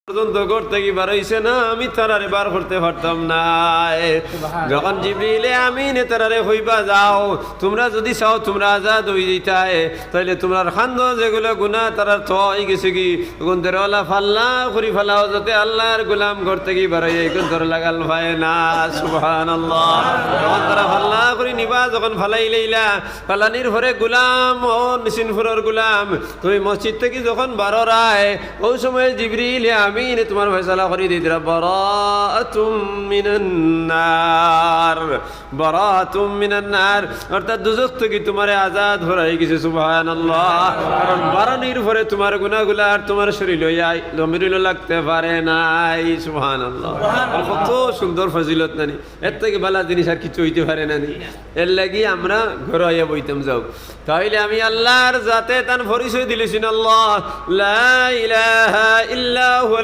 পর্যন্ত করতে কি বার হইছে না, আমি তারারে বার করতে পারতাম না। যখন জিবরিলে আমিনে তারারে হইবা যাও, তোমরা যদি চাও তোমরা আজাদ হই দিতায়, তাইলে তোমরা খান্দ যেগুলো গুনাহ তারার থই গেছে কি গুনতেরওয়ালা ফাল্লা করি ফেলাও, যাতে আল্লাহর গোলাম করতে কি বার হইয়া এখন ধরে লাগাল ভাই না। সুবহানাল্লাহ। যখন তারা ফাল্লা করি নিবা, যখন ফালাই লইলা, ফালানির ঘরে গোলাম ও নিসিনফুরের গোলাম, তুমি মসজিদ থেকে যখন বারো রায়, ওই সময় জিবরিলে আমিনে তোমার ফয়সালা করে দিতরা, বারাআতুম মিনান নার, বারাআতুম মিনান নার, অর্থাৎ দুজক থেকে তোমারে আজাদ হরাই গেছে। সুবহানাল্লাহ। কারণ বারানির পরে তোমার গুনাহগুলা আর তোমার শরীর লমিরিল লাগতে পারে নাই। সুবহানাল্লাহ। কত সুন্দর ফজিলত নানি, এর থেকে ভালো জিনিস আর কিছু হইতে পারে নানি। এর লাগি আমরা ঘরে আইয়া বইতাম যাও, তাইলে আমি আল্লাহর জাতে তার পরিচয় দিলেছেন, আল্লাহ লা ইলাহা ইল্লা হুয়া